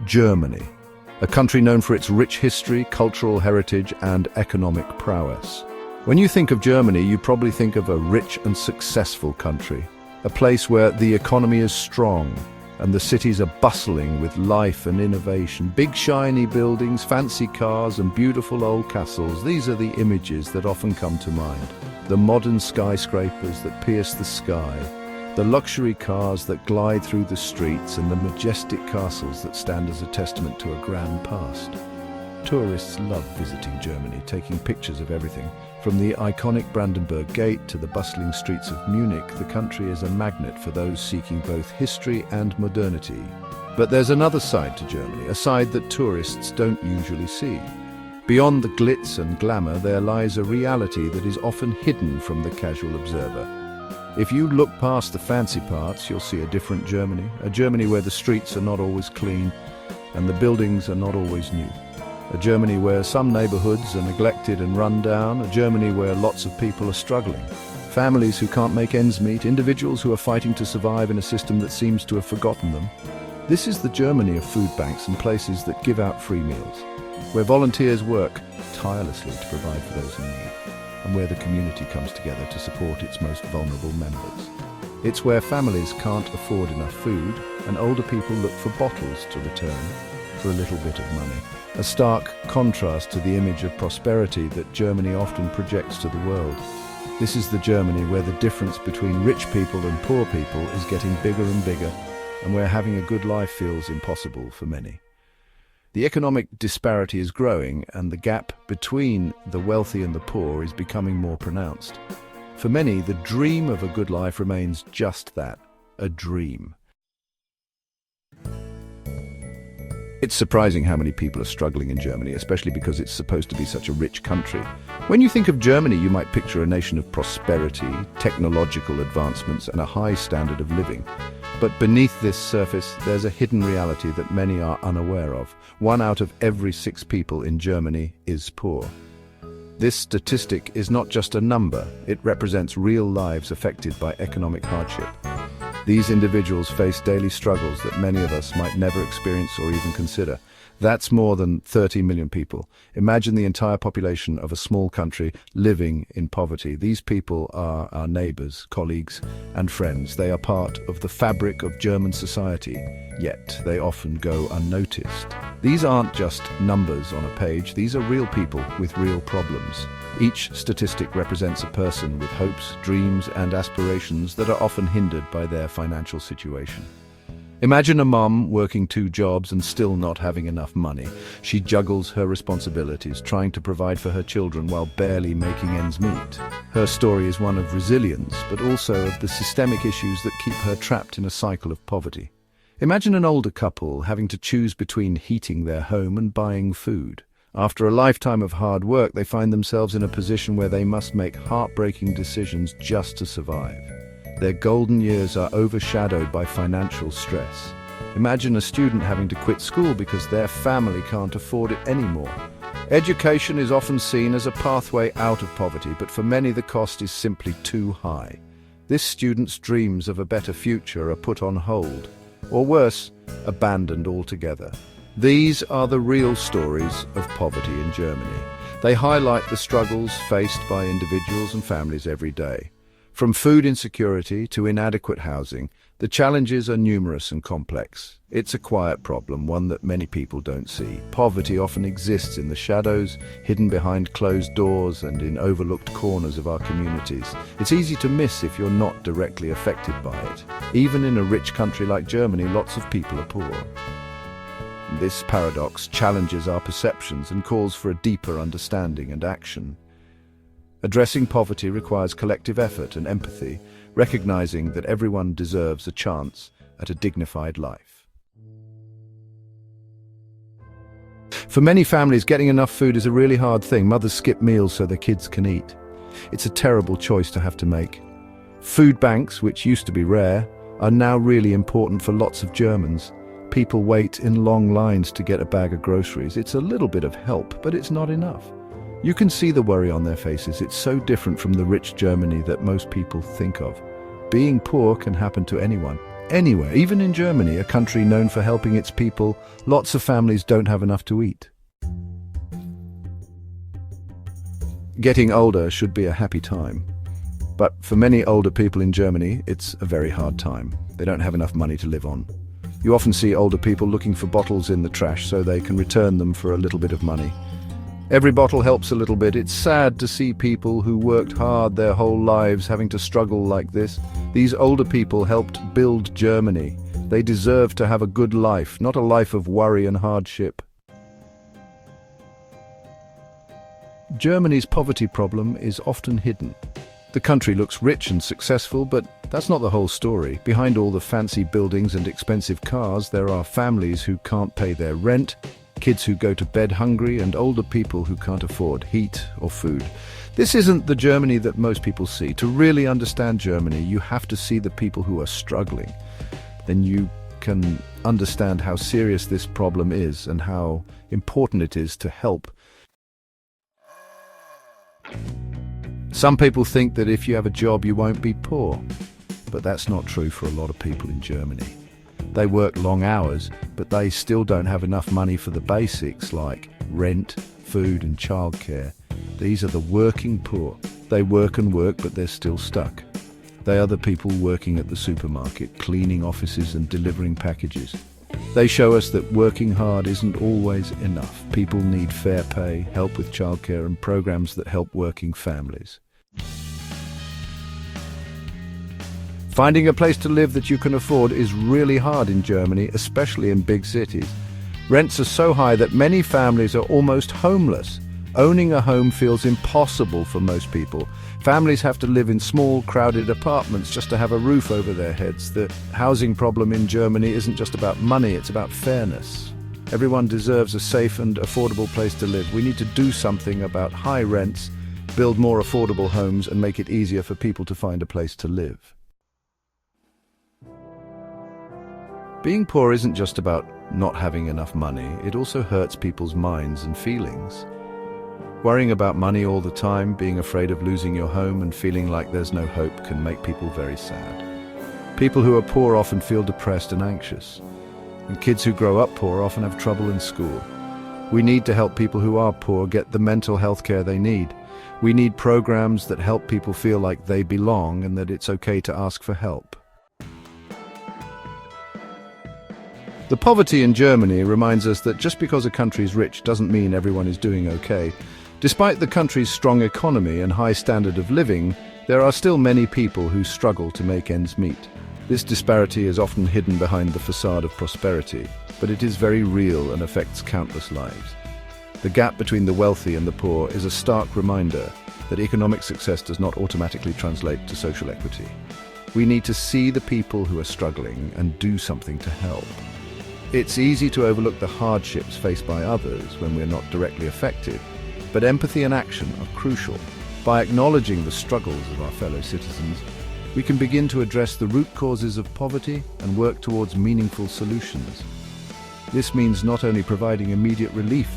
Germany, a country known for its rich history, cultural heritage, and economic prowess. When you think of Germany, you probably think of a rich and successful country, a place where the economy is strong and the cities are bustling with life and innovation. Big shiny buildings, fancy cars, and beautiful old castles. These are the images that often come to mind. The modern skyscrapers that pierce the sky, the luxury cars that glide through the streets, and the majestic castles that stand as a testament to a grand past. Tourists love visiting Germany, taking pictures of everything. From the iconic Brandenburg Gate to the bustling streets of Munich, the country is a magnet for those seeking both history and modernity. But there's another side to Germany, a side that tourists don't usually see. Beyond the glitz and glamour, there lies a reality that is often hidden from the casual observer. If you look past the fancy parts, you'll see a different Germany, a Germany where the streets are not always clean and the buildings are not always new. A Germany where some neighborhoods are neglected and run down, a Germany where lots of people are struggling. Families who can't make ends meet, individuals who are fighting to survive in a system that seems to have forgotten them. This is the Germany of food banks and places that give out free meals, where volunteers work tirelessly to provide for those in need, and where the community comes together to support its most vulnerable members. It's where families can't afford enough food, and older people look for bottles to return for a little bit of money. A stark contrast to the image of prosperity that Germany often projects to the world. This is the Germany where the difference between rich people and poor people is getting bigger and bigger, and where having a good life feels impossible for many. The economic disparity is growing, and the gap between the wealthy and the poor is becoming more pronounced. For many, the dream of a good life remains just that, a dream. It's surprising how many people are struggling in Germany, especially because it's supposed to be such a rich country. When you think of Germany, you might picture a nation of prosperity, technological advancements, and a high standard of living. But beneath this surface, there's a hidden reality that many are unaware of. 1 out of every 6 people in Germany is poor. This statistic is not just a number, it represents real lives affected by economic hardship. These individuals face daily struggles that many of us might never experience or even consider. That's more than 30 million people. Imagine the entire population of a small country living in poverty. These people are our neighbors, colleagues, and friends. They are part of the fabric of German society, yet they often go unnoticed. These aren't just numbers on a page. These are real people with real problems. Each statistic represents a person with hopes, dreams, and aspirations that are often hindered by their financial situation. Imagine a mom working 2 jobs and still not having enough money. She juggles her responsibilities, trying to provide for her children while barely making ends meet. Her story is one of resilience, but also of the systemic issues that keep her trapped in a cycle of poverty. Imagine an older couple having to choose between heating their home and buying food. After a lifetime of hard work, they find themselves in a position where they must make heartbreaking decisions just to survive. Their golden years are overshadowed by financial stress. Imagine a student having to quit school because their family can't afford it anymore. Education is often seen as a pathway out of poverty, but for many the cost is simply too high. This student's dreams of a better future are put on hold, or worse, abandoned altogether. These are the real stories of poverty in Germany. They highlight the struggles faced by individuals and families every day. From food insecurity to inadequate housing, the challenges are numerous and complex. It's a quiet problem, one that many people don't see. Poverty often exists in the shadows, hidden behind closed doors and in overlooked corners of our communities. It's easy to miss if you're not directly affected by it. Even in a rich country like Germany, lots of people are poor. This paradox challenges our perceptions and calls for a deeper understanding and action. Addressing poverty requires collective effort and empathy, recognizing that everyone deserves a chance at a dignified life. For many families, getting enough food is a really hard thing. Mothers skip meals so their kids can eat. It's a terrible choice to have to make. Food banks, which used to be rare, are now really important for lots of Germans. People wait in long lines to get a bag of groceries. It's a little bit of help, but it's not enough. You can see the worry on their faces. It's so different from the rich Germany that most people think of. Being poor can happen to anyone, anywhere, even in Germany, a country known for helping its people, lots of families don't have enough to eat. Getting older should be a happy time. But for many older people in Germany, it's a very hard time. They don't have enough money to live on. You often see older people looking for bottles in the trash so they can return them for a little bit of money. Every bottle helps a little bit. It's sad to see people who worked hard their whole lives having to struggle like this. These older people helped build Germany. They deserve to have a good life, not a life of worry and hardship. Germany's poverty problem is often hidden. The country looks rich and successful, but that's not the whole story. Behind all the fancy buildings and expensive cars, there are families who can't pay their rent, kids who go to bed hungry, and older people who can't afford heat or food. This isn't the Germany that most people see. To really understand Germany, you have to see the people who are struggling. Then you can understand how serious this problem is and how important it is to help. Some people think that if you have a job, you won't be poor. But that's not true for a lot of people in Germany. They work long hours, but they still don't have enough money for the basics like rent, food and childcare. These are the working poor. They work and work, but they're still stuck. They are the people working at the supermarket, cleaning offices and delivering packages. They show us that working hard isn't always enough. People need fair pay, help with childcare and programs that help working families. Finding a place to live that you can afford is really hard in Germany, especially in big cities. Rents are so high that many families are almost homeless. Owning a home feels impossible for most people. Families have to live in small, crowded apartments just to have a roof over their heads. The housing problem in Germany isn't just about money, it's about fairness. Everyone deserves a safe and affordable place to live. We need to do something about high rents, build more affordable homes, and make it easier for people to find a place to live. Being poor isn't just about not having enough money, it also hurts people's minds and feelings. Worrying about money all the time, being afraid of losing your home and feeling like there's no hope can make people very sad. People who are poor often feel depressed and anxious, and kids who grow up poor often have trouble in school. We need to help people who are poor get the mental health care they need. We need programs that help people feel like they belong and that it's okay to ask for help. The poverty in Germany reminds us that just because a country is rich doesn't mean everyone is doing okay. Despite the country's strong economy and high standard of living, there are still many people who struggle to make ends meet. This disparity is often hidden behind the facade of prosperity, but it is very real and affects countless lives. The gap between the wealthy and the poor is a stark reminder that economic success does not automatically translate to social equity. We need to see the people who are struggling and do something to help. It's easy to overlook the hardships faced by others when we're not directly affected, but empathy and action are crucial. By acknowledging the struggles of our fellow citizens, we can begin to address the root causes of poverty and work towards meaningful solutions. This means not only providing immediate relief,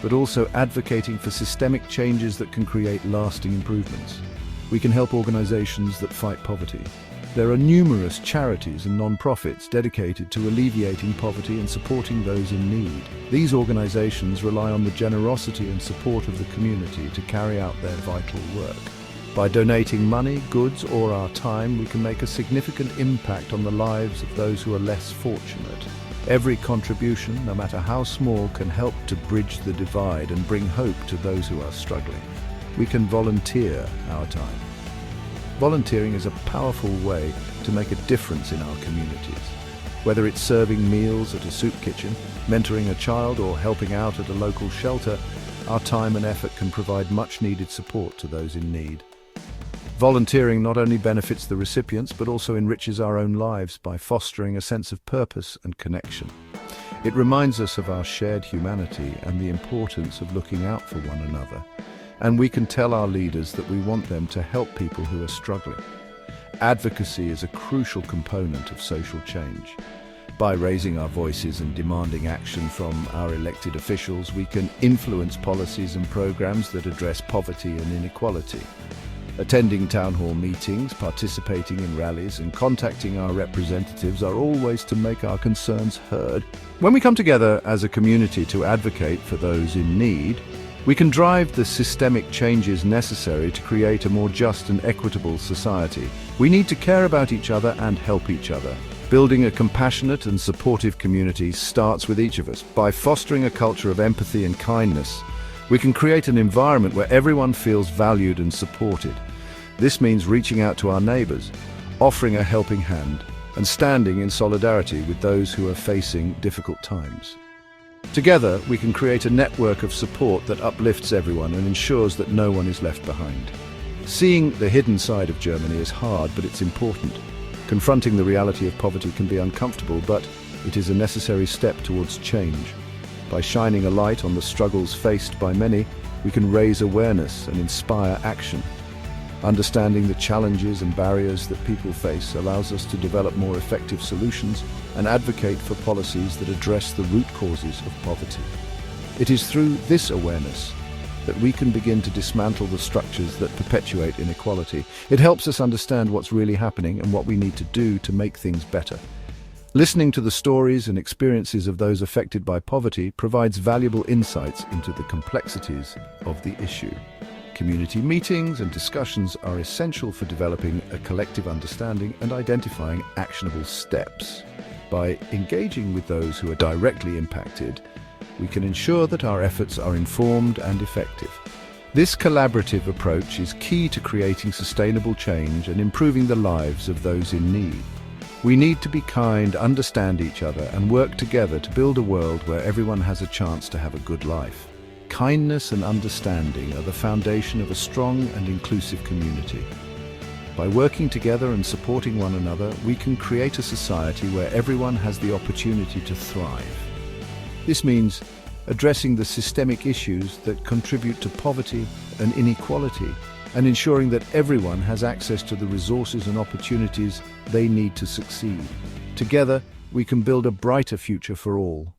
but also advocating for systemic changes that can create lasting improvements. We can help organizations that fight poverty. There are numerous charities and non-profits dedicated to alleviating poverty and supporting those in need. These organizations rely on the generosity and support of the community to carry out their vital work. By donating money, goods, or our time, we can make a significant impact on the lives of those who are less fortunate. Every contribution, no matter how small, can help to bridge the divide and bring hope to those who are struggling. We can volunteer our time. Volunteering is a powerful way to make a difference in our communities. Whether it's serving meals at a soup kitchen, mentoring a child, or helping out at a local shelter, our time and effort can provide much-needed support to those in need. Volunteering not only benefits the recipients, but also enriches our own lives by fostering a sense of purpose and connection. It reminds us of our shared humanity and the importance of looking out for one another. And we can tell our leaders that we want them to help people who are struggling. Advocacy is a crucial component of social change. By raising our voices and demanding action from our elected officials, we can influence policies and programs that address poverty and inequality. Attending town hall meetings, participating in rallies, and contacting our representatives are all ways to make our concerns heard. When we come together as a community to advocate for those in need, we can drive the systemic changes necessary to create a more just and equitable society. We need to care about each other and help each other. Building a compassionate and supportive community starts with each of us. By fostering a culture of empathy and kindness, we can create an environment where everyone feels valued and supported. This means reaching out to our neighbors, offering a helping hand, and standing in solidarity with those who are facing difficult times. Together, we can create a network of support that uplifts everyone and ensures that no one is left behind. Seeing the hidden side of Germany is hard, but it's important. Confronting the reality of poverty can be uncomfortable, but it is a necessary step towards change. By shining a light on the struggles faced by many, we can raise awareness and inspire action. Understanding the challenges and barriers that people face allows us to develop more effective solutions and advocate for policies that address the root causes of poverty. It is through this awareness that we can begin to dismantle the structures that perpetuate inequality. It helps us understand what's really happening and what we need to do to make things better. Listening to the stories and experiences of those affected by poverty provides valuable insights into the complexities of the issue. Community meetings and discussions are essential for developing a collective understanding and identifying actionable steps. By engaging with those who are directly impacted, we can ensure that our efforts are informed and effective. This collaborative approach is key to creating sustainable change and improving the lives of those in need. We need to be kind, understand each other, and work together to build a world where everyone has a chance to have a good life. Kindness and understanding are the foundation of a strong and inclusive community. By working together and supporting one another, we can create a society where everyone has the opportunity to thrive. This means addressing the systemic issues that contribute to poverty and inequality, and ensuring that everyone has access to the resources and opportunities they need to succeed. Together, we can build a brighter future for all.